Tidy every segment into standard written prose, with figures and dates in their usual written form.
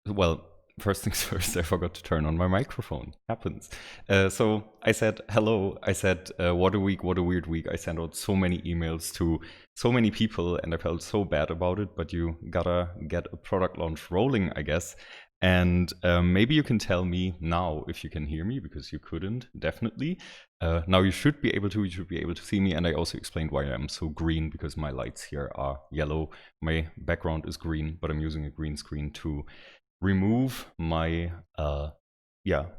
well, first things first, I forgot to turn on my microphone. Happens. So I said hello. I said, what a week, what a weird week. I sent out so many emails to so many people and I felt so bad about it, but you gotta get a product launch rolling, I guess. And maybe you can tell me now if you can hear me, because you couldn't, definitely. Now you should be able to see me. And I also explained why I'm so green, because my lights here are yellow. My background is green, but I'm using a green screen to remove my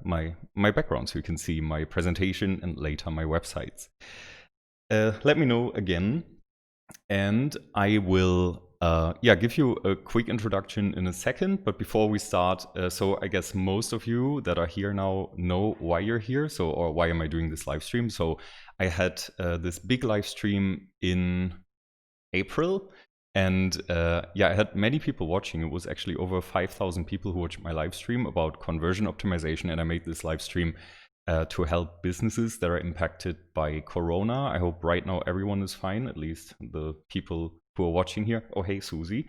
my background so you can see my presentation and later my websites. Let me know again, and I will give you a quick introduction in a second. But before we start, so I guess most of you that are here now know why you're here, so, or why am I doing this live stream. So I had this big live stream in April. And I had many people watching. It was actually over 5,000 people who watched my live stream about conversion optimization. And I made this live stream to help businesses that are impacted by Corona. I hope right now everyone is fine, at least the people who are watching here. Oh, hey, Susie.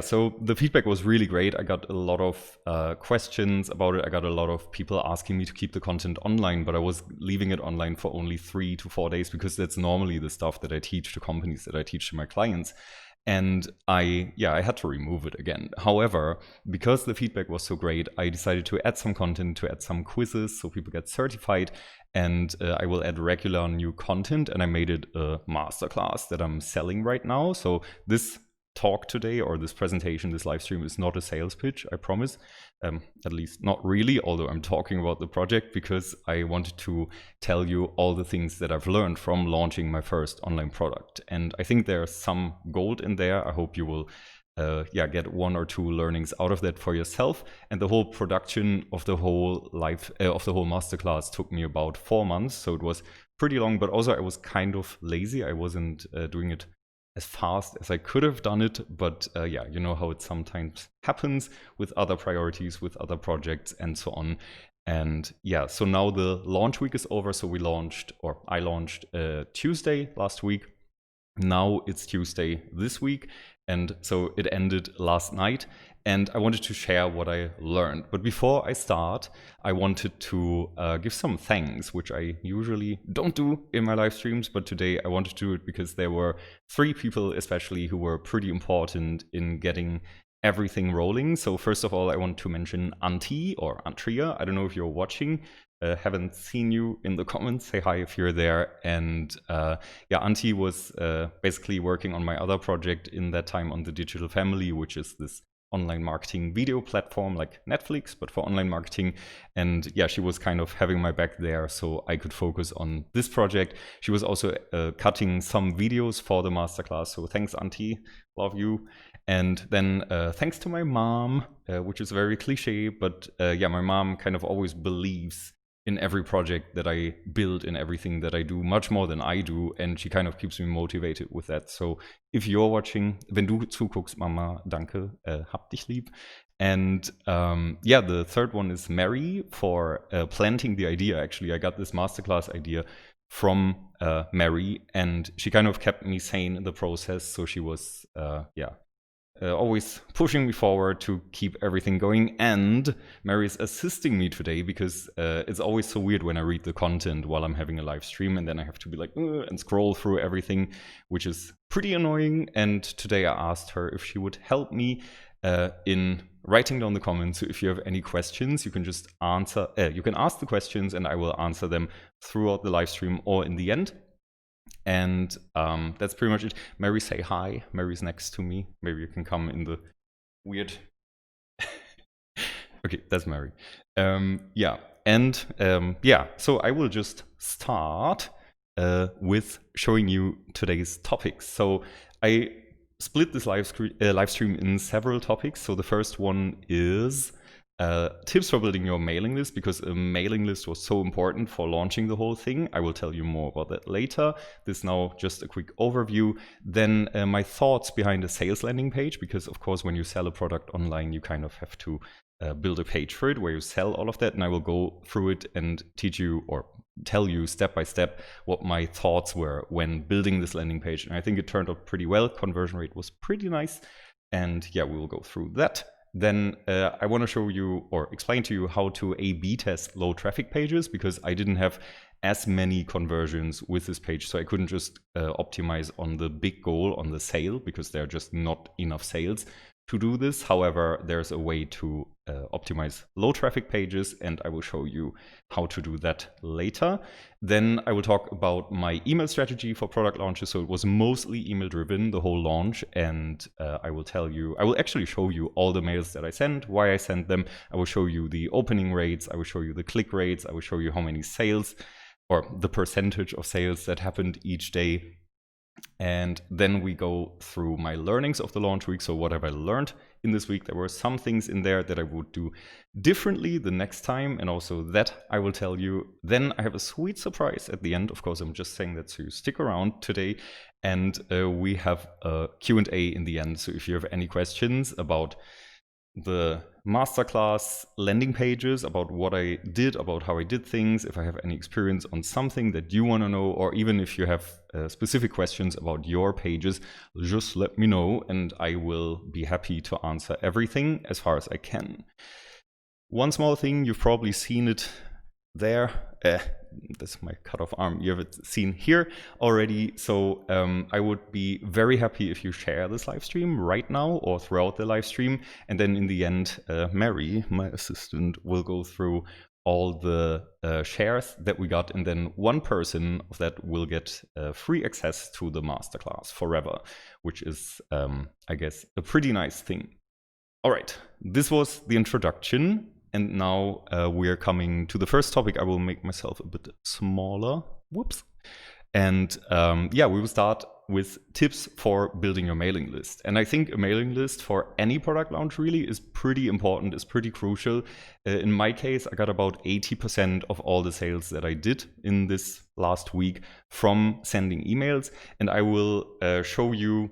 So the feedback was really great. I got a lot of questions about it. I got a lot of people asking me to keep the content online, but I was leaving it online for only 3 to 4 days, because that's normally the stuff that I teach to companies, that I teach to my clients. And I had to remove it again. However, because the feedback was so great, I decided to add some content, to add some quizzes so people get certified. And I will add regular new content. And I made it a masterclass that I'm selling right now. So this talk today, or this presentation, this live stream, is not a sales pitch, I promise. At least not really, although I'm talking about the project because I wanted to tell you all the things that I've learned from launching my first online product. And I think there's some gold in there. I hope you will get 1 or 2 learnings out of that for yourself. And the whole production of the whole masterclass took me about 4 months. So it was pretty long, but also I was kind of lazy. I wasn't doing it as fast as I could have done it, but you know how it sometimes happens with other priorities, with other projects, and so on. And so now the launch week is over. So I launched Tuesday last week. Now it's Tuesday this week, and so it ended last night. And I wanted to share what I learned. But before I start, I wanted to give some thanks, which I usually don't do in my live streams. But today I wanted to do it because there were 3 people especially who were pretty important in getting everything rolling. So first of all, I want to mention Antti, or Antria. I don't know if you're watching. Haven't seen you in the comments. Say hi if you're there. And Antti was basically working on my other project in that time, on the Digital Family, which is this online marketing video platform like Netflix, but for online marketing. And she was kind of having my back there so I could focus on this project. She was also cutting some videos for the masterclass. So thanks, Antti. Love you. And then thanks to my mom, which is very cliche, but my mom kind of always believes in every project that I build, in everything that I do, much more than I do. And she kind of keeps me motivated with that. So if you're watching, wenn du zuguckst, Mama, danke, hab dich lieb. And the third one is Mary, for planting the idea. Actually, I got this masterclass idea from Mary, and she kind of kept me sane in the process. So she was, always pushing me forward to keep everything going. And Mary is assisting me today, because it's always so weird when I read the content while I'm having a live stream, and then I have to be like, and scroll through everything, which is pretty annoying. And today I asked her if she would help me in writing down the comments. So if you have any questions, you can just you can ask the questions and I will answer them throughout the live stream or in the end. And that's pretty much it. Mary, say hi. Mary's next to me. Maybe you can come in the weird. Okay, that's Mary. So I will just start with showing you today's topics. So I split this live stream in several topics. So the first one is tips for building your mailing list, because a mailing list was so important for launching the whole thing. I will tell you more about that later. This is now just a quick overview. Then my thoughts behind a sales landing page, because of course when you sell a product online, you kind of have to build a page for it where you sell all of that. And I will go through it and teach you, or tell you step by step, what my thoughts were when building this landing page. And I think it turned out pretty well. Conversion rate was pretty nice. And yeah, we will go through that. Then I want to show you or explain to you how to A/B test low traffic pages, because I didn't have as many conversions with this page. So I couldn't just optimize on the big goal, on the sale, because there are just not enough sales to do this. However, there's a way to optimize low traffic pages, and I will show you how to do that later. Then I will talk about my email strategy for product launches. So it was mostly email driven, the whole launch, and I will actually show you all the mails that I sent, why I sent them. I will show you the opening rates, I will show you the click rates, I will show you how many sales or the percentage of sales that happened each day. And then we go through my learnings of the launch week. So what have I learned in this week? There were some things in there that I would do differently the next time, and also that I will tell you. Then I have a sweet surprise at the end. Of course, I'm just saying that, so you stick around today. And we have a Q&A in the end. So if you have any questions about the masterclass landing pages, about what I did, about how I did things, if I have any experience on something that you want to know, or even if you have specific questions about your pages, just let me know and I will be happy to answer everything as far as I can. One small thing, you've probably seen it there. That's my cut off arm. You have it seen here already. So I would be very happy if you share this live stream right now or throughout the live stream. And then in the end, Mary, my assistant, will go through all the shares that we got. And then one person of that will get free access to the masterclass forever, which is, I guess, a pretty nice thing. All right, this was the introduction. And now we are coming to the first topic. I will make myself a bit smaller. Whoops. And yeah, we will start with tips for building your mailing list. And I think a mailing list for any product launch really is pretty important, is pretty crucial. In my case, I got about 80% of all the sales that I did in this last week from sending emails. And I will show you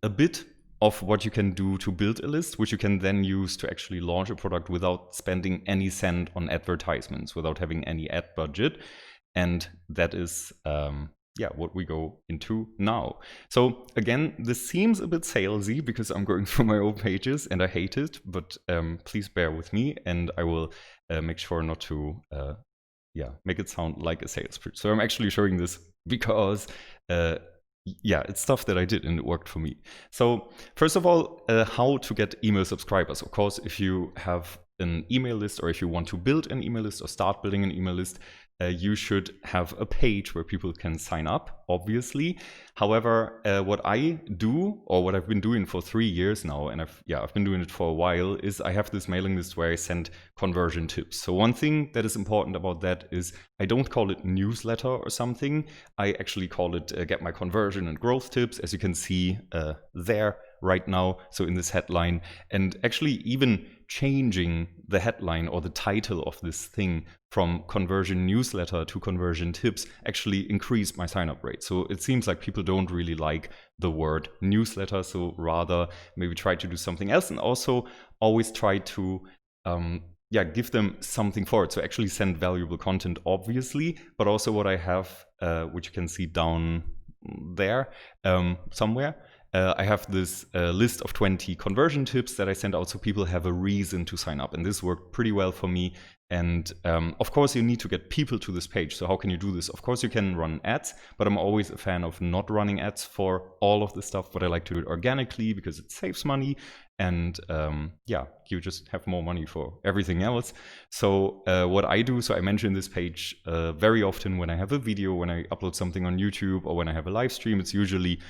a bit of what you can do to build a list, which you can then use to actually launch a product without spending any cent on advertisements, without having any ad budget. And that is, yeah, what we go into now. So again, this seems a bit salesy because I'm going through my own pages and I hate it, but please bear with me and I will make sure not to make it sound like a sales pitch. So I'm actually showing this because yeah, it's stuff that I did and it worked for me. So first of all, how to get email subscribers. Of course, if you have an email list or if you want to build an email list or start building an email list, you should have a page where people can sign up, obviously. However, what I do, or what I've been doing for 3 years now, and I've been doing it for a while, is I have this mailing list where I send conversion tips. So one thing that is important about that is I don't call it newsletter or something. I actually call it get my conversion and growth tips, as you can see there right now. So in this headline, and actually even changing the headline or the title of this thing from conversion newsletter to conversion tips actually increased my sign-up rate. So it seems like people don't really like the word newsletter, so rather maybe try to do something else, and also always try to give them something for it. So actually send valuable content, obviously, but also what I have, which you can see down there somewhere. I have this list of 20 conversion tips that I send out so people have a reason to sign up. And this worked pretty well for me. And of course, you need to get people to this page. So how can you do this? Of course, you can run ads, but I'm always a fan of not running ads for all of this stuff. But I like to do it organically because it saves money. And you just have more money for everything else. So what I do, so I mention this page very often when I have a video, when I upload something on YouTube, or when I have a live stream. It's usually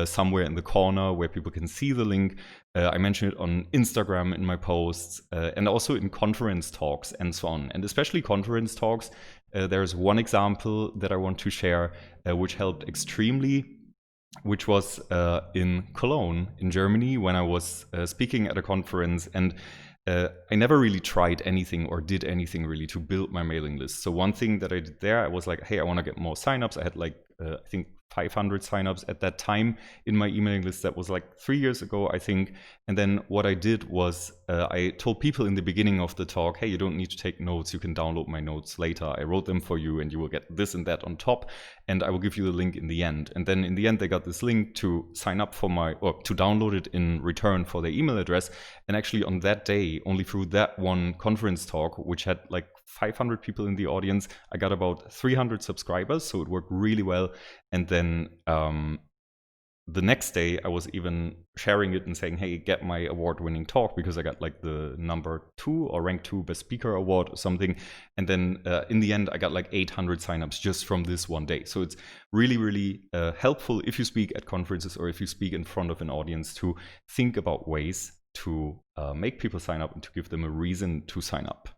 somewhere in the corner where people can see the link. I mention it on Instagram in my posts and also in conference talks and so on. And especially conference talks, there's one example that I want to share which helped extremely, which was in Cologne in Germany when I was speaking at a conference, and I never really tried anything or did anything really to build my mailing list. So one thing that I did there, I was like, hey, I want to get more signups. I had like, I think 500 signups at that time in my emailing list. That was like 3 years ago, I think. And then what I did was I told people in the beginning of the talk, hey, you don't need to take notes. You can download my notes later. I wrote them for you and you will get this and that on top. And I will give you the link in the end. And then in the end, they got this link to sign up for to download it in return for their email address. And actually on that day, only through that one conference talk, which had like 500 people in the audience, I got about 300 subscribers. So it worked really well. And then the next day I was even sharing it and saying, hey, get my award-winning talk, because I got like the number 2 or rank 2 best speaker award or something. And then in the end, I got like 800 signups just from this one day. So it's really, really helpful if you speak at conferences or if you speak in front of an audience to think about ways to make people sign up and to give them a reason to sign up.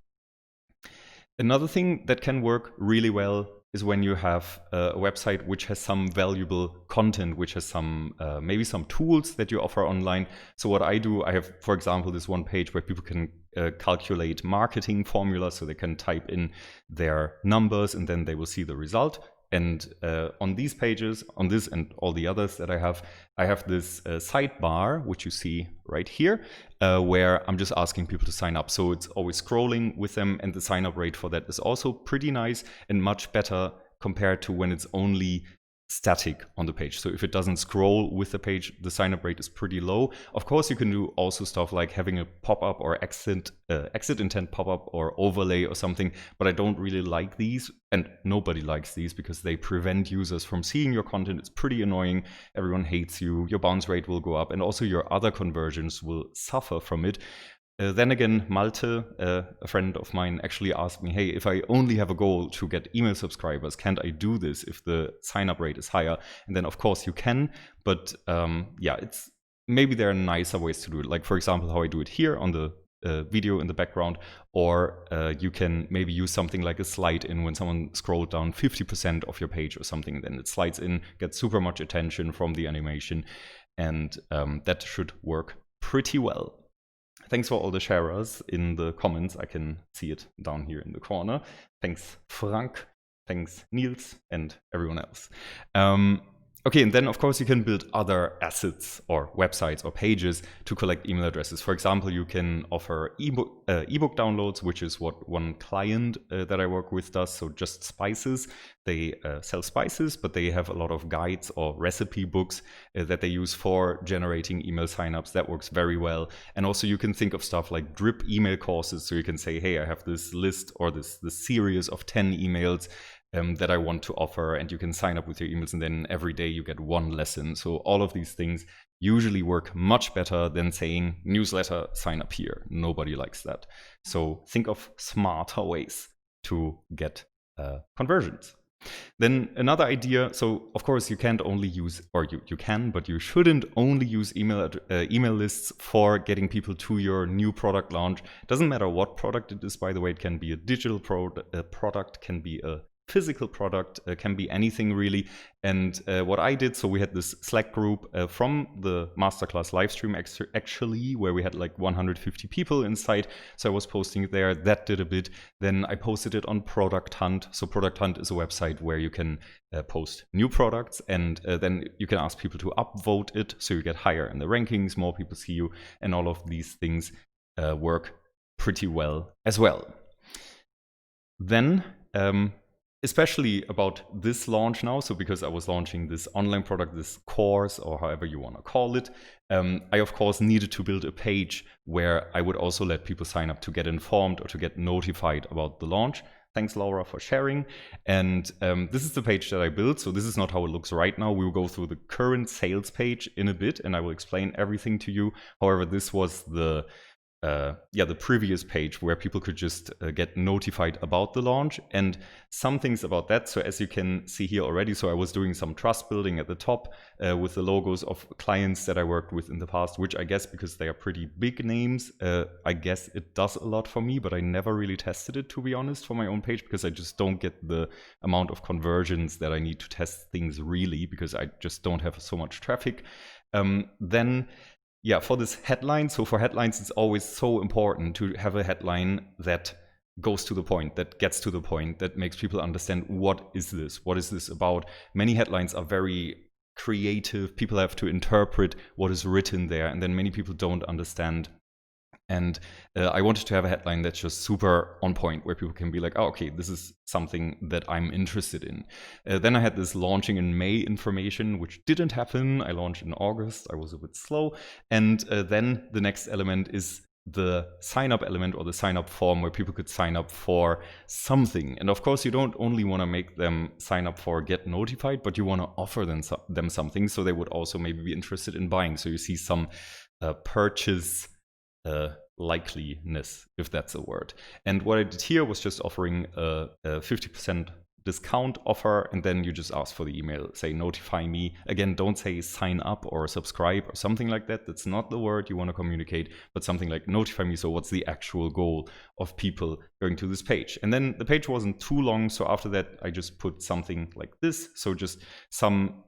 Another thing that can work really well is when you have a website which has some valuable content, which has some maybe some tools that you offer online. So what I do, I have, for example, this one page where people can calculate marketing formulas, so they can type in their numbers and then they will see the result. And on these pages, on this and all the others that I have this sidebar, which you see right here, where I'm just asking people to sign up. So it's always scrolling with them, and the sign up rate for that is also pretty nice and much better compared to when it's only static on the page. So if it doesn't scroll with the page, the sign up rate is pretty low. Of course, you can do also stuff like having a pop-up or exit intent pop-up or overlay or something, but I don't really like these, and nobody likes these because they prevent users from seeing your content. It's pretty annoying. Everyone hates you. Your bounce rate will go up, and also your other conversions will suffer from it. Then again, Malte, a friend of mine, actually asked me, hey, if I only have a goal to get email subscribers, can't I do this if the sign-up rate is higher? And then, of course, you can. But yeah, maybe there are nicer ways to do it. Like, for example, how I do it here on the video in the background. Or you can maybe use something like a slide in when someone scrolled down 50% of your page or something. Then it slides in, gets super much attention from the animation. And that should work pretty well. Thanks for all the sharers in the comments. I can see it down here in the corner. Thanks, Frank. Thanks, Niels, and everyone else. Okay, and then of course you can build other assets or websites or pages to collect email addresses. For example, you can offer ebook downloads, which is what one client that I work with does. So Just Spices, they sell spices, but they have a lot of guides or recipe books that they use for generating email signups. That works very well. And also you can think of stuff like drip email courses. So you can say, hey, I have this list or this series of 10 emails that I want to offer, and you can sign up with your emails, and then every day you get one lesson. So all of these things usually work much better than saying newsletter, sign up here. Nobody likes that. So think of smarter ways to get conversions. Then another idea, so of course you can't only use, or you can, but you shouldn't only use email lists for getting people to your new product launch. Doesn't matter what product it is, by the way. It can be a digital product, can be a physical product, can be anything really. And what I did, so we had this Slack group from the Masterclass live stream actually, where we had like 150 people inside. So I was posting it there. That did a bit. Then I posted it on Product Hunt. So Product Hunt is a website where you can post new products, and then you can ask people to upvote it, so you get higher in the rankings, more people see you, and all of these things work pretty well as well. Then especially about this launch now, so because I was launching this online product, this course, or however you want to call it, I of course needed to build a page where I would also let people sign up to get informed or to get notified about the launch. Thanks, Laura, for sharing. And this is the page that I built. So this is not how it looks right now. We will go through the current sales page in a bit, and I will explain everything to you. However, this was the previous page where people could just get notified about the launch, and some things about that. So as you can see here already, so I was doing some trust building at the top with the logos of clients that I worked with in the past, which I guess because they are pretty big names, I guess it does a lot for me, but I never really tested it, to be honest, for my own page, because I just don't get the amount of conversions that I need to test things really, because I just don't have so much traffic. Then for this headline, so for headlines, it's always so important to have a headline that goes to the point, that gets to the point, that makes people understand what is this about. Many headlines are very creative. People have to interpret what is written there, and then many people don't understand. And I wanted to have a headline that's just super on point, where people can be like, oh, okay, this is something that I'm interested in. Then I had this launching in May information, which didn't happen. I launched in August. I was a bit slow. And then the next element is the sign up element, or the sign up form, where people could sign up for something. And of course, you don't only want to make them sign up for get notified, but you want to offer them something, so they would also maybe be interested in buying. So you see some purchase likeliness, if that's a word. And what I did here was just offering a 50% discount offer, and then you just ask for the email, say notify me. Again, don't say sign up or subscribe or something like that. That's not the word you want to communicate, but something like notify me. So what's the actual goal of people going to this page? And then the page wasn't too long, so after that I just put something like this. So just some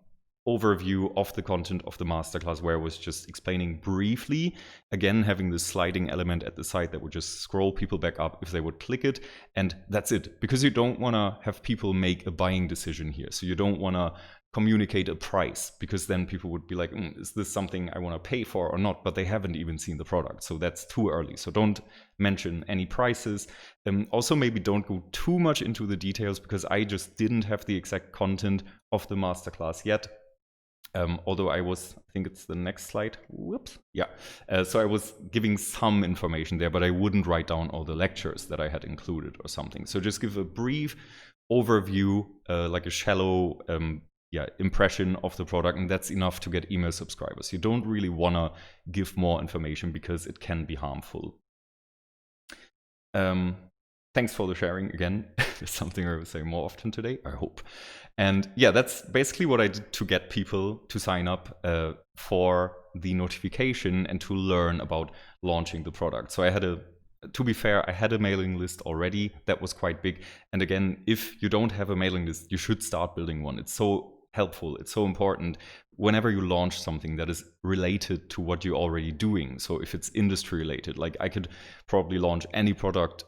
overview of the content of the masterclass, where I was just explaining briefly, again having this sliding element at the side that would just scroll people back up if they would click it, and that's it. Because you don't want to have people make a buying decision here, so you don't want to communicate a price, because then people would be like, is this something I want to pay for or not? But they haven't even seen the product, so that's too early. So don't mention any prices. Also, maybe don't go too much into the details, because I just didn't have the exact content of the masterclass yet. Although I think it's the next slide. Whoops. Yeah. So I was giving some information there, but I wouldn't write down all the lectures that I had included or something. So just give a brief overview, like a shallow impression of the product, and that's enough to get email subscribers. You don't really want to give more information, because it can be harmful. Thanks for the sharing again. It's something I will say more often today, I hope. And yeah, that's basically what I did to get people to sign up for the notification and to learn about launching the product. So to be fair, I had a mailing list already that was quite big. And again, if you don't have a mailing list, you should start building one. It's so helpful. It's so important whenever you launch something that is related to what you're already doing. So if it's industry related, like I could probably launch any product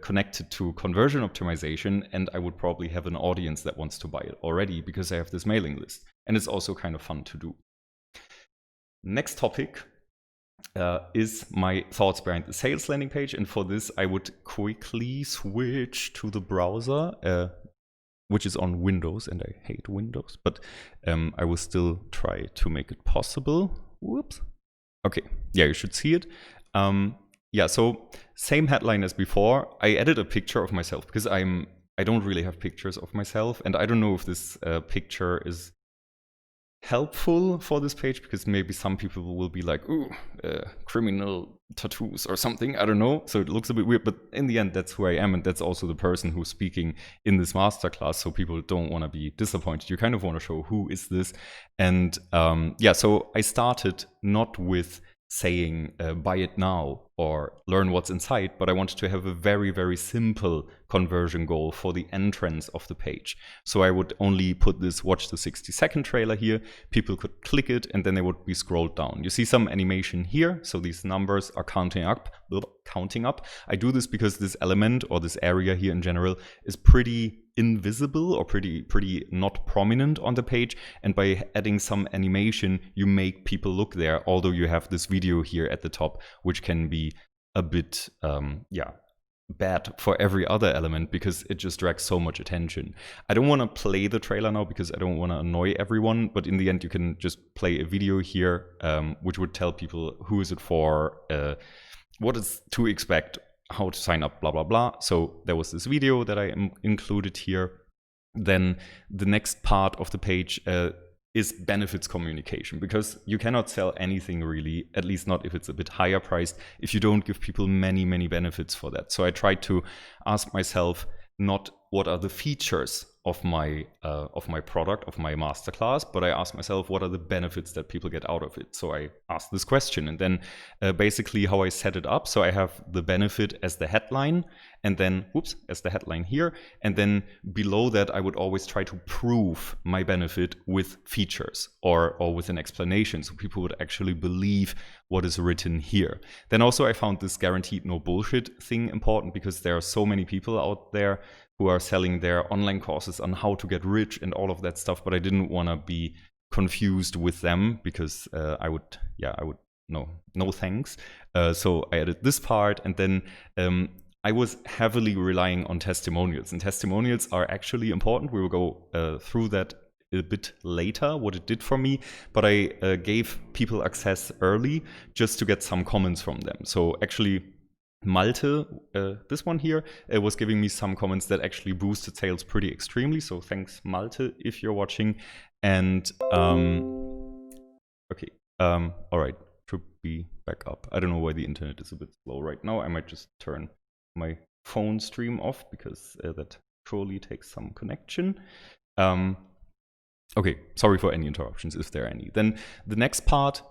connected to conversion optimization, and I would probably have an audience that wants to buy it already, because I have this mailing list. And it's also kind of fun to do. Next topic is my thoughts behind the sales landing page. And for this, I would quickly switch to the browser, which is on Windows, and I hate Windows, but I will still try to make it possible. Whoops. Okay, yeah, you should see it. Yeah, so same headline as before. I added a picture of myself, because I don't really have pictures of myself, and I don't know if this picture is helpful for this page, because maybe some people will be like, ooh, criminal tattoos or something, I don't know. So it looks a bit weird, but in the end, that's who I am, and that's also the person who's speaking in this masterclass, so people don't want to be disappointed. You kind of want to show who is this. And yeah, so I started not with saying buy it now or learn what's inside, but I wanted to have a very, very simple conversion goal for the entrance of the page. So I would only put this watch the 60-second trailer here. People could click it, and then they would be scrolled down. You see some animation here, so these numbers are counting up. I do this because this element, or this area here in general, is pretty invisible or pretty not prominent on the page, and by adding some animation you make people look there, although you have this video here at the top, which can be a bit bad for every other element, because it just drags so much attention. I don't want to play the trailer now, because I don't want to annoy everyone, but in the end you can just play a video here, which would tell people who is it for, what is to expect, how to sign up, blah, blah, blah. So there was this video that I included here. Then the next part of the page is benefits communication, because you cannot sell anything really, at least not if it's a bit higher priced, if you don't give people many, many benefits for that. So I tried to ask myself not what are the features of my product, of my masterclass, but I asked myself what are the benefits that people get out of it. So I asked this question, and then basically how I set it up. So I have the benefit as the headline, and then, whoops, as the headline here. And then below that, I would always try to prove my benefit with features or with an explanation, so people would actually believe what is written here. Then also I found this guaranteed no bullshit thing important, because there are so many people out there who are selling their online courses on how to get rich and all of that stuff, but I didn't want to be confused with them, because I would no thanks. So I added this part, and then I was heavily relying on testimonials, and testimonials are actually important. We will go through that a bit later, what it did for me, but I gave people access early just to get some comments from them. So actually, Malte, this one here, was giving me some comments that actually boosted sales pretty extremely. So thanks, Malte, if you're watching. And okay, all right, should be back up. I don't know why the internet is a bit slow right now. I might just turn my phone stream off, because that surely takes some connection. Okay, sorry for any interruptions, if there are any. Then the next part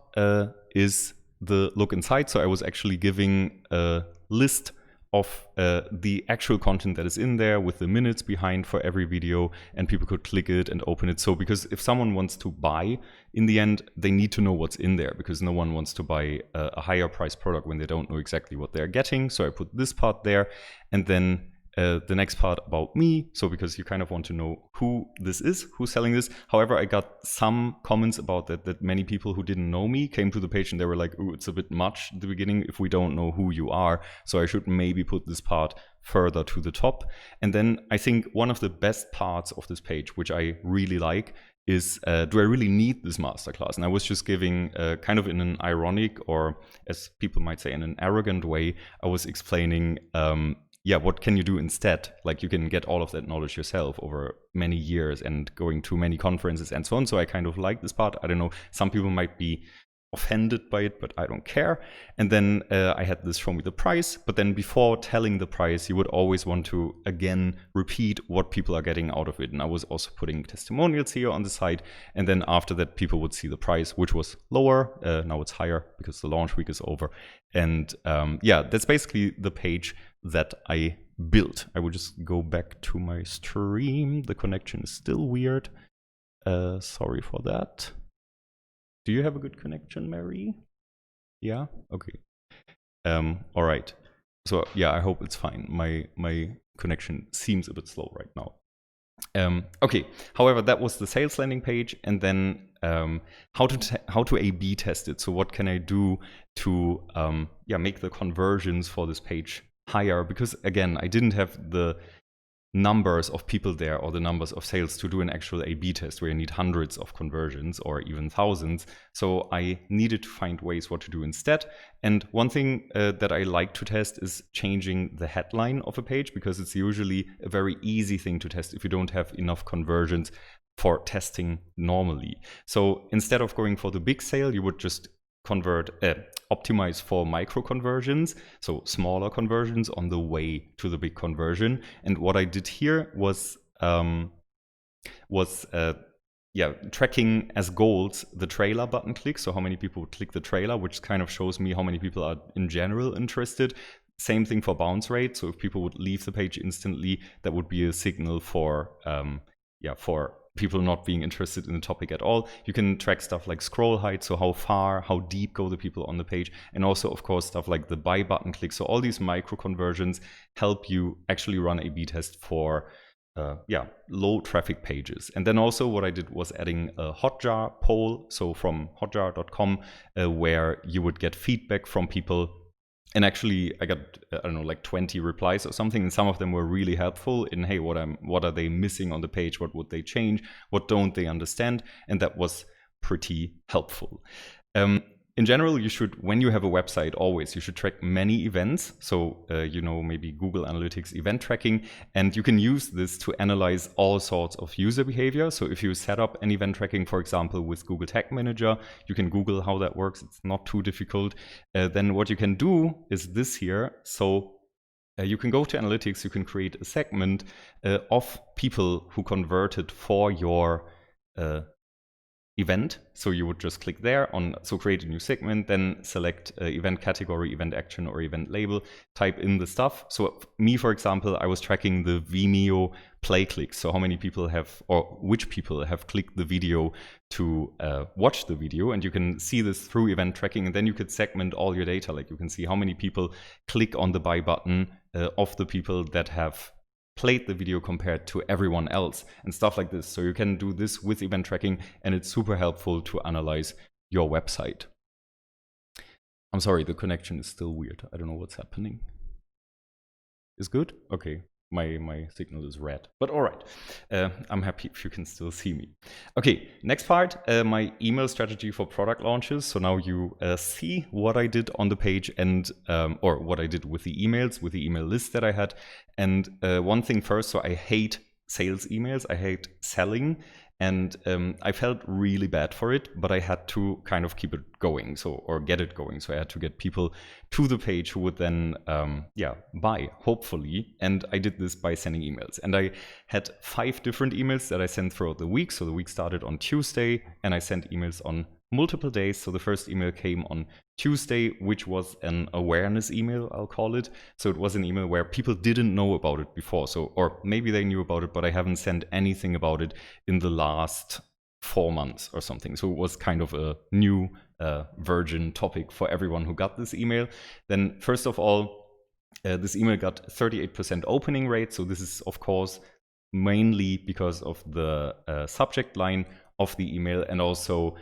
is the look inside. So I was actually giving a list of the actual content that is in there with the minutes behind for every video, and people could click it and open it. So because if someone wants to buy, in the end, they need to know what's in there, because no one wants to buy a higher price product when they don't know exactly what they're getting. So I put this part there, and then the next part about me. So because you kind of want to know who this is, who's selling this. However, I got some comments about that many people who didn't know me came to the page and they were like, "Ooh, it's a bit much at the beginning if we don't know who you are. So I should maybe put this part further to the top." And then I think one of the best parts of this page, which I really like, is do I really need this masterclass? And I was just giving kind of in an ironic, or as people might say, in an arrogant way, I was explaining what can you do instead? Like, you can get all of that knowledge yourself over many years and going to many conferences and so on. So I kind of like this part. I don't know, some people might be offended by it, but I don't care. And then I had this show me the price, but then before telling the price, you would always want to again repeat what people are getting out of it. And I was also putting testimonials here on the side, and then after that people would see the price, which was lower. Now it's higher because the launch week is over. And that's basically the page that I built. I would just go back to my stream. The connection is still weird. Sorry for that. Do you have a good connection, Mary? Yeah? Okay. All right. So yeah, I hope it's fine. My connection seems a bit slow right now. Okay. However, that was the sales landing page, and then how to A/B test it. So what can I do to make the conversions for this page higher? Because again, I didn't have the numbers of people there or the numbers of sales to do an actual A/B test where you need hundreds of conversions or even thousands. So I needed to find ways what to do instead. And one thing that I like to test is changing the headline of a page, because it's usually a very easy thing to test if you don't have enough conversions for testing normally. So instead of going for the big sale, you would just optimize for micro conversions, so smaller conversions on the way to the big conversion. And what I did here was tracking as goals the trailer button click, so how many people would click the trailer, which kind of shows me how many people are in general interested. Same thing for bounce rate, so if people would leave the page instantly, that would be a signal for people not being interested in the topic at all. You can track stuff like scroll height, so how deep go the people on the page, and also of course stuff like the buy button click. So all these micro conversions help you actually run A/B test for low traffic pages. And then also what I did was adding a Hotjar poll, so from hotjar.com, where you would get feedback from people. And actually, I got, I don't know, like 20 replies or something, and some of them were really helpful in, hey, what are they missing on the page? What would they change? What don't they understand? And that was pretty helpful. In general, you should, when you have a website, you should track many events. So, maybe Google Analytics event tracking, and you can use this to analyze all sorts of user behavior. So if you set up an event tracking, for example, with Google Tag Manager, you can Google how that works. It's not too difficult. Then what you can do is this here. So you can go to Analytics, you can create a segment of people who converted for your event. So you would just click there on, so create a new segment, then select event category, event action, or event label, type in the stuff. So me, for example, I was tracking the Vimeo play clicks. So how many people have, or which people have clicked the video to watch the video. And you can see this through event tracking. And then you could segment all your data. Like you can see how many people click on the buy button of the people that have played the video compared to everyone else and stuff like this. So you can do this with event tracking, and it's super helpful to analyze your website. I'm sorry, the connection is still weird. I don't know what's happening. Is good? Okay. My signal is red, but all right. I'm happy if you can still see me. Okay, next part, my email strategy for product launches. So now you see what I did on the page and or what I did with the emails, with the email list that I had. And one thing first, so I hate sales emails. I hate selling. And I felt really bad for it, but I had to kind of keep it going, or get it going. So I had to get people to the page who would then, buy, hopefully. And I did this by sending emails. And I had 5 different emails that I sent throughout the week. So the week started on Tuesday, and I sent emails on multiple days. So the first email came on Tuesday, which was an awareness email, I'll call it. So it was an email where people didn't know about it before. So, or maybe they knew about it, but I haven't sent anything about it in the last 4 months or something. So it was kind of a new virgin topic for everyone who got this email. Then first of all, this email got 38% opening rate. So this is, of course, mainly because of the subject line of the email, and also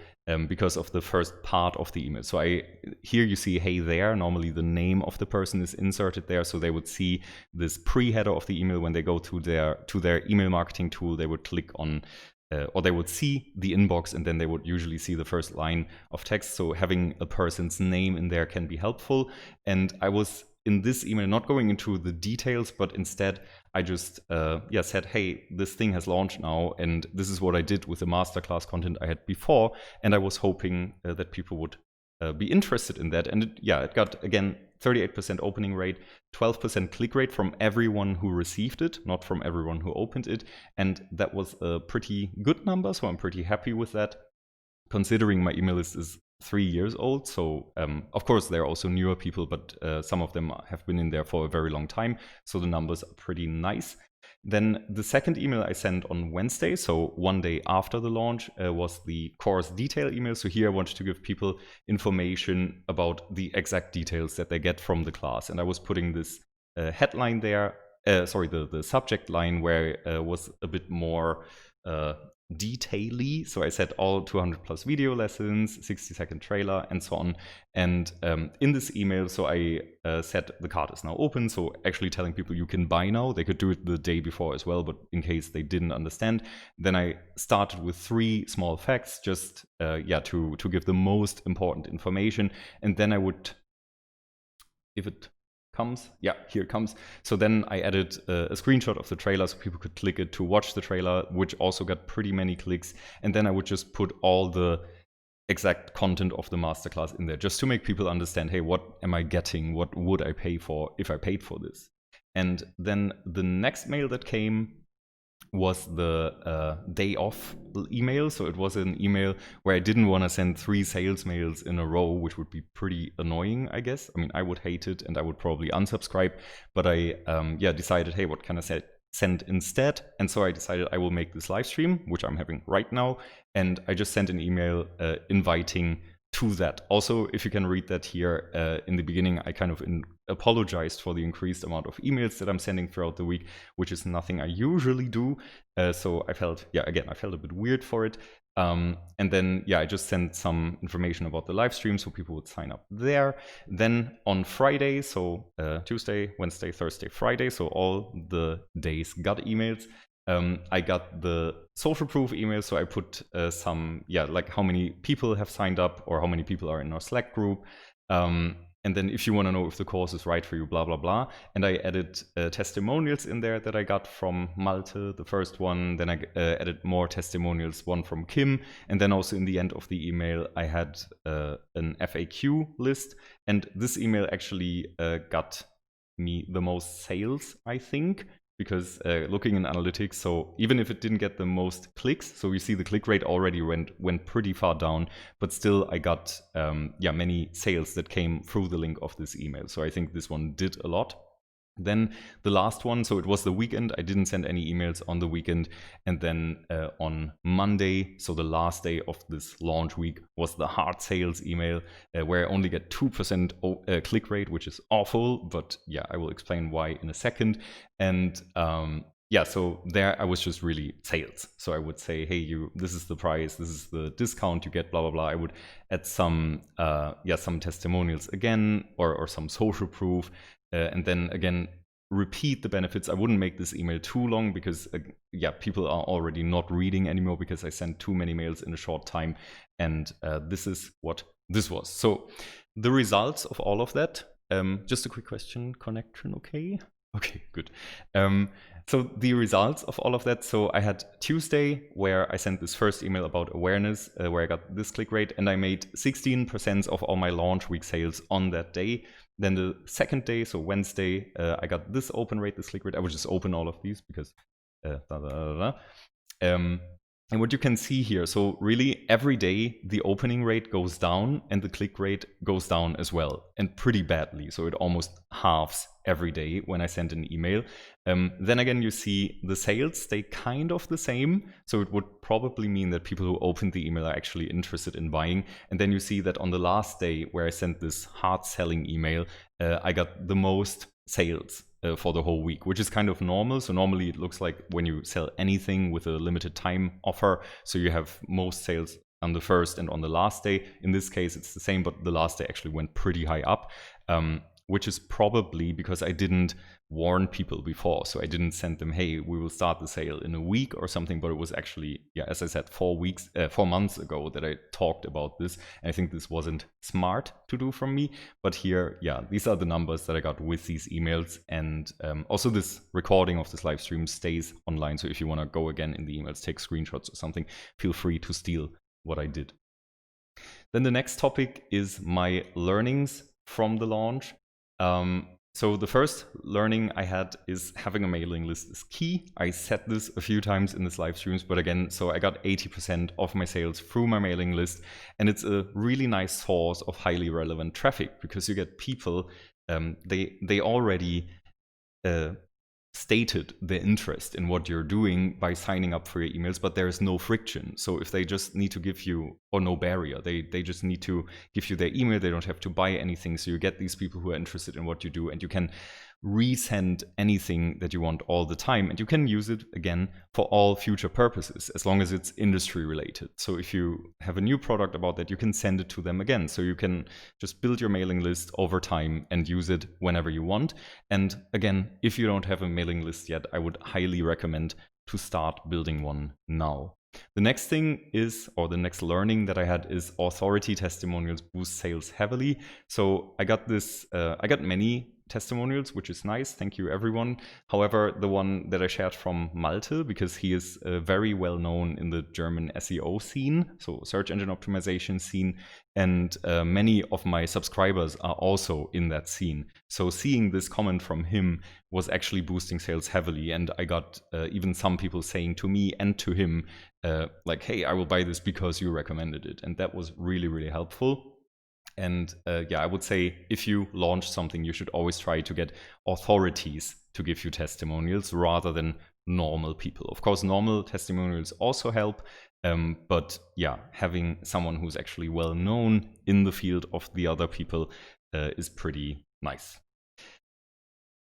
because of the first part of the email. So here you see, hey there, normally the name of the person is inserted there. So they would see this pre-header of the email when they go to their email marketing tool. They would click on, or they would see the inbox, and then they would usually see the first line of text. So having a person's name in there can be helpful. And I was in this email not going into the details, but instead I just said, hey, this thing has launched now, and this is what I did with the masterclass content I had before, and I was hoping that people would be interested in that. And it got, again, 38% opening rate, 12% click rate from everyone who received it, not from everyone who opened it. And that was a pretty good number, so I'm pretty happy with that, considering my email list is 3 years old. So of course there are also newer people, but some of them have been in there for a very long time. So the numbers are pretty nice. Then the second email I sent on Wednesday, so one day after the launch, was the course detail email. So here I wanted to give people information about the exact details that they get from the class. And I was putting this headline there, the subject line, where it was a bit more detail-y. So I said all 200 plus video lessons, 60-second trailer, and so on. And in this email, so I said the cart is now open. So actually telling people you can buy now. They could do it the day before as well, but in case they didn't understand, then I started with 3 small facts, just to give the most important information. And then I would, if it comes, yeah, here it comes. So then I added a screenshot of the trailer so people could click it to watch the trailer, which also got pretty many clicks. And then I would just put all the exact content of the masterclass in there, just to make people understand, hey, what am I getting? What would I pay for if I paid for this? And then the next mail that came was the day off email. So it was an email where I didn't want to send 3 sales mails in a row, which would be pretty annoying, I guess. I mean, I would hate it and I would probably unsubscribe, but I decided, hey, what can I send instead? And so I decided I will make this live stream, which I'm having right now. And I just sent an email inviting to that. Also, if you can read that here in the beginning, I kind of apologized for the increased amount of emails that I'm sending throughout the week, which is nothing I usually do. So I felt, I felt a bit weird for it. And then, I just sent some information about the live stream so people would sign up there. Then on Friday, so Tuesday, Wednesday, Thursday, Friday, so all the days got emails. I got the social proof email, so I put like how many people have signed up or how many people are in our Slack group. And then if you want to know if the course is right for you, blah, blah, blah. And I added testimonials in there that I got from Malte, the first one. Then I added more testimonials, one from Kim. And then also in the end of the email, I had an FAQ list. And this email actually got me the most sales, I think. because looking in analytics, so even if it didn't get the most clicks, so you see the click rate already went pretty far down, but still I got many sales that came through the link of this email. So I think this one did a lot. Then the last one, so it was the weekend. I didn't send any emails on the weekend. And then on Monday, so the last day of this launch week, was the hard sales email where I only get 2% click rate, which is awful. But yeah, I will explain why in a second. And so there I was just really sales. So I would say, hey, this is the price, this is the discount you get, blah, blah, blah. I would add some testimonials again, or some social proof. And then again, repeat the benefits. I wouldn't make this email too long because people are already not reading anymore because I sent too many mails in a short time. And this is what this was. So the results of all of that, just a quick question, connection okay? Okay, good. So the results of all of that, so I had Tuesday where I sent this first email about awareness, where I got this click rate, and I made 16% of all my launch week sales on that day. Then the second day, so Wednesday, I got this open rate, this click rate. I would just open all of these because and what you can see here, so really every day the opening rate goes down and the click rate goes down as well, and pretty badly. So it almost halves every day when I send an email. Then again, you see the sales stay kind of the same. So it would probably mean that people who opened the email are actually interested in buying. And then you see that on the last day where I sent this hard selling email, I got the most sales for the whole week, which is kind of normal. So normally it looks like when you sell anything with a limited time offer, so you have most sales on the first and on the last day. In this case, it's the same, but the last day actually went pretty high up, which is probably because I didn't warn people before. So I didn't send them, hey, we will start the sale in a week or something, but it was actually, as I said, 4 months ago that I talked about this. And I think this wasn't smart to do from me, but here, these are the numbers that I got with these emails. And also this recording of this live stream stays online. So if you want to go again in the emails, take screenshots or something, feel free to steal what I did. Then the next topic is my learnings from the launch. So the first learning I had is having a mailing list is key. I said this a few times in this live streams, but again, so I got 80% of my sales through my mailing list, and it's a really nice source of highly relevant traffic because you get people, they already stated their interest in what you're doing by signing up for your emails, but there is no friction. So if they just need to give you, or no barrier, they just need to give you their email, they don't have to buy anything. So you get these people who are interested in what you do, and you can resend anything that you want all the time, and you can use it again for all future purposes as long as it's industry related. So if you have a new product about that, you can send it to them again. So you can just build your mailing list over time and use it whenever you want. And again, if you don't have a mailing list yet, I would highly recommend to start building one now. The next thing is, or the next learning that I had is authority testimonials boost sales heavily. So I got many testimonials, which is nice. Thank you, everyone. However, the one that I shared from Malte, because he is very well known in the German SEO scene, so search engine optimization scene, and many of my subscribers are also in that scene. So seeing this comment from him was actually boosting sales heavily, and I got even some people saying to me and to him, like, hey, I will buy this because you recommended it. And that was really, really helpful. And I would say if you launch something, you should always try to get authorities to give you testimonials rather than normal people. Of course, normal testimonials also help, but having someone who's actually well known in the field of the other people is pretty nice.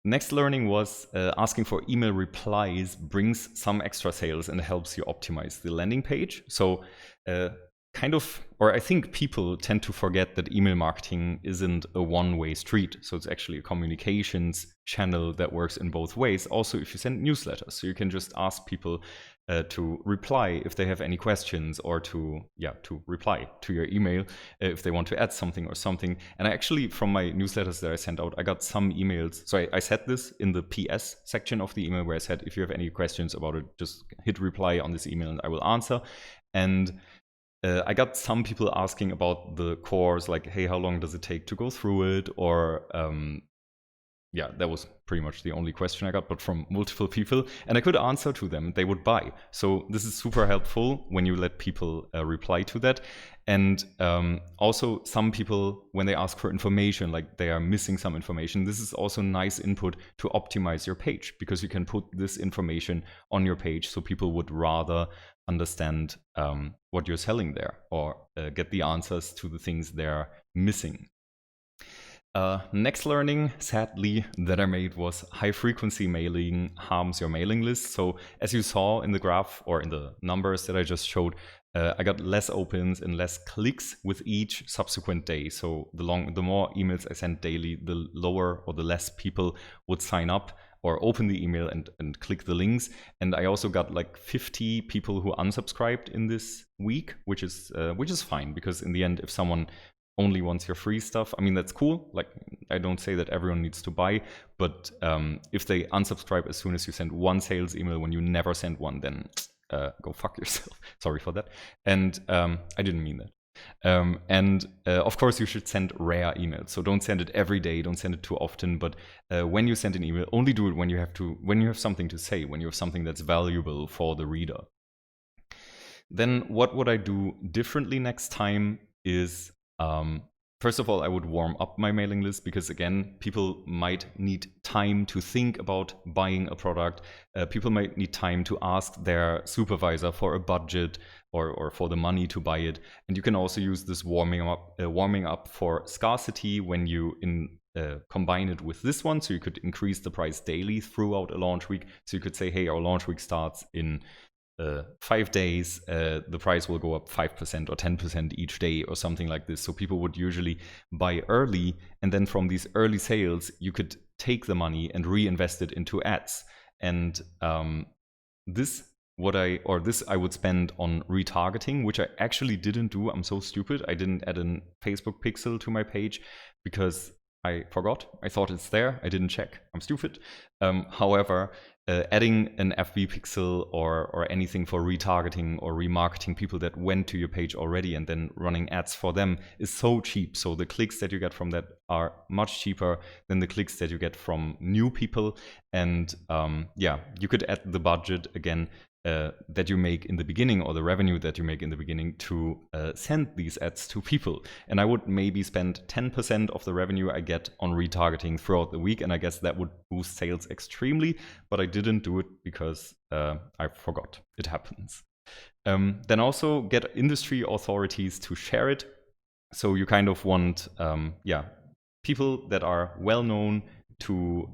Next learning was asking for email replies brings some extra sales and helps you optimize the landing page. So I think people tend to forget that email marketing isn't a one-way street. So it's actually a communications channel that works in both ways. Also, if you send newsletters, so you can just ask people to reply if they have any questions, or to reply to your email if they want to add something or something. And I actually, from my newsletters that I sent out, I got some emails. So I said this in the PS section of the email where I said, if you have any questions about it, just hit reply on this email and I will answer. And I got some people asking about the course, like, hey, how long does it take to go through it? Or yeah, that was pretty much the only question I got, but from multiple people, and I could answer to them. They would buy. So this is super helpful when you let people reply to that. And also some people, when they ask for information, like they are missing some information, this is also nice input to optimize your page, because you can put this information on your page so people would rather understand what you're selling there, or get the answers to the things they're missing. Next learning, sadly, that I made was high frequency mailing harms your mailing list. So as you saw in the graph or in the numbers that I just showed, I got less opens and less clicks with each subsequent day. So the more emails I sent daily, the lower or the less people would sign up or open the email and click the links. And I also got like 50 people who unsubscribed in this week, which is fine, because in the end, if someone only wants your free stuff, I mean, that's cool. Like, I don't say that everyone needs to buy, but if they unsubscribe as soon as you send one sales email when you never send one, then go fuck yourself. Sorry for that. And I didn't mean that. Of course, you should send rare emails. So don't send it every day. Don't send it too often. But when you send an email, only do it when you have something to say, when you have something that's valuable for the reader. Then what would I do differently next time is, first of all, I would warm up my mailing list, because again, people might need time to think about buying a product. People might need time to ask their supervisor for a budget or for the money to buy it. And you can also use this warming up for scarcity when you combine it with this one. So you could increase the price daily throughout a launch week. So you could say, hey, our launch week starts in 5 days, the price will go up 5% or 10% each day or something like this. So people would usually buy early, and then from these early sales, you could take the money and reinvest it into ads. And this I would spend on retargeting, which I actually didn't do. I'm so stupid. I didn't add a Facebook pixel to my page because I forgot. I thought it's there. I didn't check. I'm stupid. However, adding an FB pixel or anything for retargeting or remarketing people that went to your page already and then running ads for them is so cheap. So the clicks that you get from that are much cheaper than the clicks that you get from new people. And yeah, you could add the budget again that you make in the beginning, or the revenue that you make in the beginning, to send these ads to people. And I would maybe spend 10% of the revenue I get on retargeting throughout the week, and I guess that would boost sales extremely, but I didn't do it because I forgot. It happens. Then also get industry authorities to share it. So you kind of want people that are well known to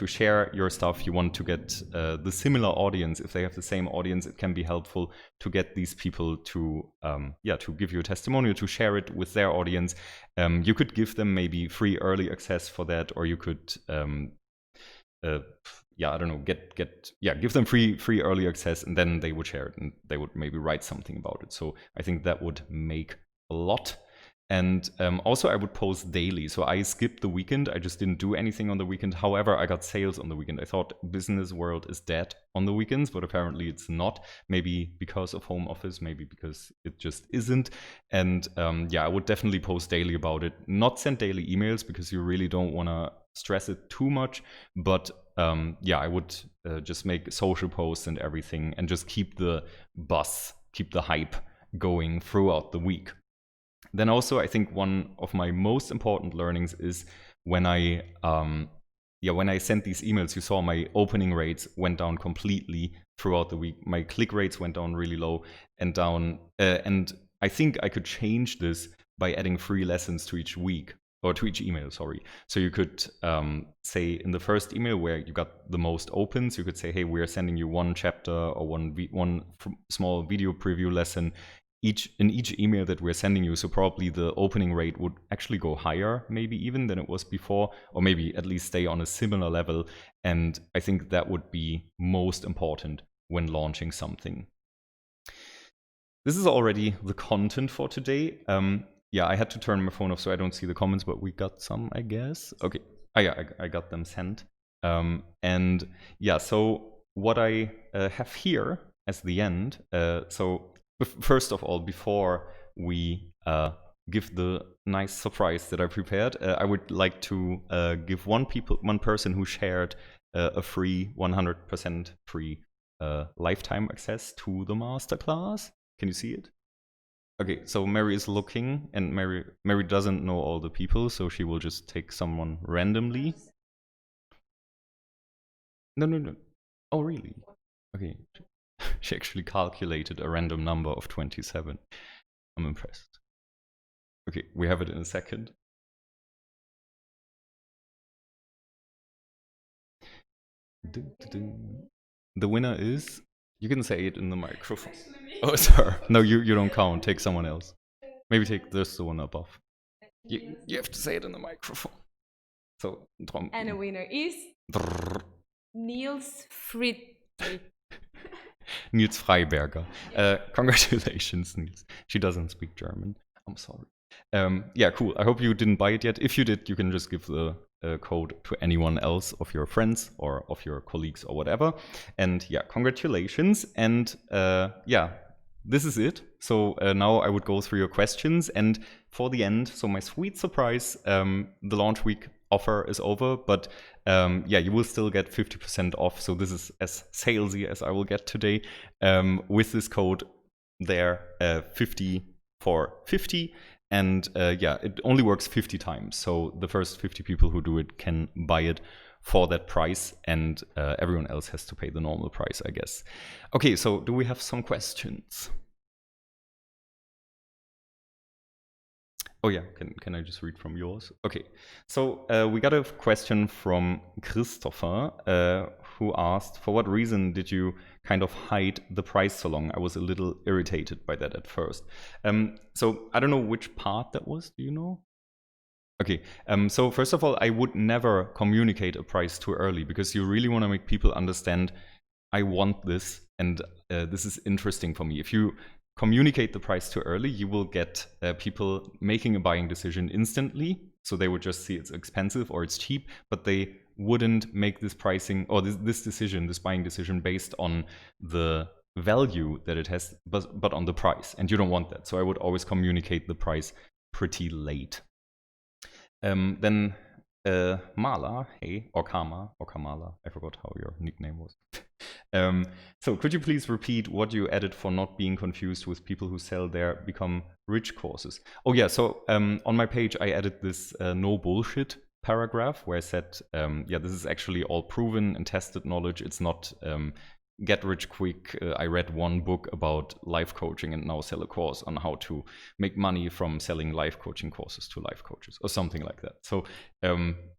share your stuff. You want to get the similar audience. If they have the same audience, it can be helpful to get these people to give you a testimonial, to share it with their audience. You could give them maybe free early access for that, or you could I don't know, give them free early access, and then they would share it and they would maybe write something about it. So I think that would make a lot. And also I would post daily. So I skipped the weekend. I just didn't do anything on the weekend. However, I got sales on the weekend. I thought business world is dead on the weekends, but apparently it's not. Maybe because of home office, maybe because it just isn't. And I would definitely post daily about it. Not send daily emails, because you really don't want to stress it too much. But I would just make social posts and everything, and just keep the buzz, keep the hype going throughout the week. Then also, I think one of my most important learnings is when I sent these emails, you saw my opening rates went down completely throughout the week. My click rates went down really low and I think I could change this by adding free lessons to each week, or to each email, sorry. So you could say in the first email where you got the most opens, you could say, hey, we are sending you one chapter or one small video preview lesson in each email that we're sending you. So probably the opening rate would actually go higher, maybe even than it was before, or maybe at least stay on a similar level. And I think that would be most important when launching something. This is already the content for today. I had to turn my phone off so I don't see the comments, but we got some, I guess. Okay. I got them sent. So what I have here as the end, first of all, before we give the nice surprise that I prepared, I would like to give one person who shared a free 100% free lifetime access to the masterclass. Can you see it? Okay, so Mary is looking, and Mary doesn't know all the people, so she will just take someone randomly. No. Oh, really? Okay. She actually calculated a random number of 27. I'm impressed. Okay, we have it in a second. The winner is... You can say it in the microphone. Oh, sorry. No, you don't count. Take someone else. Maybe take this the one above. You have to say it in the microphone. So, and the winner is Niels Friedrich. Niels Freiberger. Congratulations, Niels. She doesn't speak German. I'm sorry. Yeah, cool. I hope you didn't buy it yet. If you did, you can just give the code to anyone else of your friends or of your colleagues or whatever. And yeah, congratulations. And yeah, this is it. So now I would go through your questions. And for the end, so my sweet surprise, the launch week offer is over, but yeah, you will still get 50% off. So this is as salesy as I will get today with this code there, 50 for 50. And yeah, it only works 50 times. So the first 50 people who do it can buy it for that price, and everyone else has to pay the normal price, I guess. Okay, so do we have some questions? Oh yeah, can I just read from yours? Okay, so we got a question from Christopher, who asked, for what reason did you kind of hide the price so long? I was a little irritated by that at first. So I don't know which part that was, do you know? Okay, so first of all, I would never communicate a price too early, because you really want to make people understand, I want this, and this is interesting for me. If you communicate the price too early, you will get people making a buying decision instantly. So they would just see it's expensive or it's cheap, but they wouldn't make this pricing or this decision, this buying decision, based on the value that it has, but on the price. And you don't want that. So I would always communicate the price pretty late. Then Mala, hey, or Kamala, I forgot how your nickname was. So could you please repeat what you added for not being confused with people who sell their become rich courses? Oh yeah, so on my page I added this no bullshit paragraph where I said, yeah, this is actually all proven and tested knowledge. It's not get rich quick. I read one book about life coaching and now sell a course on how to make money from selling life coaching courses to life coaches or something like that. So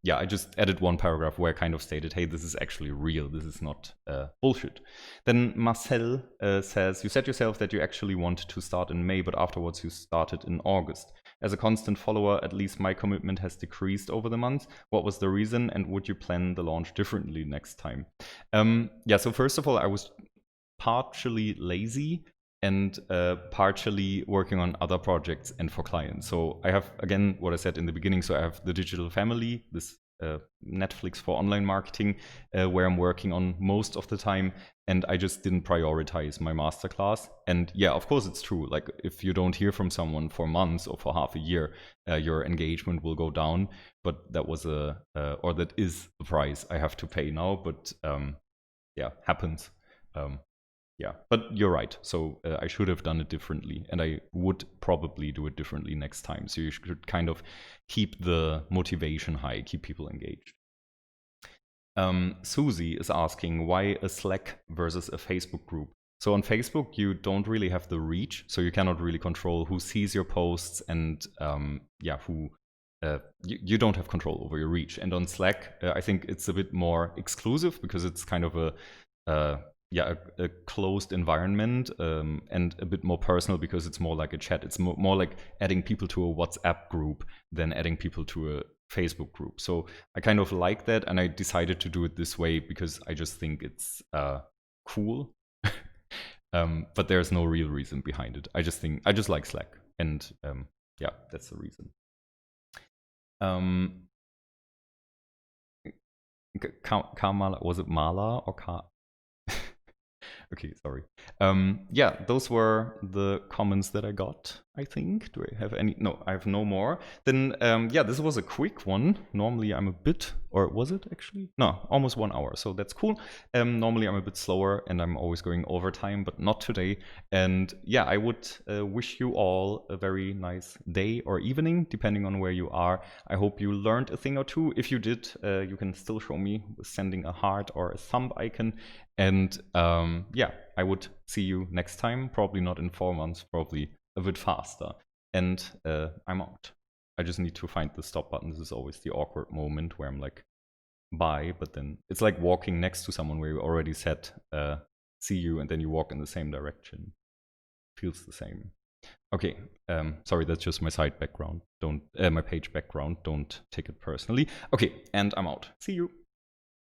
yeah, I just added one paragraph where I kind of stated, hey, this is actually real. This is not bullshit. Then Marcel says, you said yourself that you actually wanted to start in May, but afterwards you started in August. As a constant follower, at least my commitment has decreased over the months. What was the reason, and would you plan the launch differently next time? Yeah, so first of all, I was partially lazy and partially working on other projects and for clients. So I have, again, what I said in the beginning, so I have the Digital Family, this Netflix for online marketing, where I'm working on most of the time, and I just didn't prioritize my masterclass. And yeah, of course it's true, like if you don't hear from someone for months or for half a year, your engagement will go down. But that was or that is the price I have to pay now. But yeah, happens. Yeah, but you're right. So I should have done it differently, and I would probably do it differently next time. So you should kind of keep the motivation high, keep people engaged. Susie is asking, why a Slack versus a Facebook group? So on Facebook, you don't really have the reach, so you cannot really control who sees your posts and yeah, who you don't have control over your reach. And on Slack, I think it's a bit more exclusive because it's kind of a closed environment and a bit more personal because it's more like a chat. It's more like adding people to a WhatsApp group than adding people to a Facebook group. So I kind of like that, and I decided to do it this way because I just think it's cool. But there's no real reason behind it. I just like Slack, and yeah, that's the reason. Kamala, was it Mala or Okay, sorry. Yeah, those were the comments that I got. I think. Do I have any? No, I have no more. Then, yeah, this was a quick one. Normally I'm a bit, or was it actually? No, almost 1 hour. So that's cool. Normally I'm a bit slower and I'm always going overtime, but not today. And yeah, I would wish you all a very nice day or evening, depending on where you are. I hope you learned a thing or two. If you did, you can still show me with sending a heart or a thumb icon. And yeah, I would see you next time. Probably not in 4 months, probably a bit faster. And I'm out. I just need to find the stop button. This is always the awkward moment where I'm like, bye, but then it's like walking next to someone where you already said, see you, and then you walk in the same direction. Feels the same. Okay, sorry, that's just my side background. Don't, my page background. Don't take it personally. Okay, and I'm out. See you.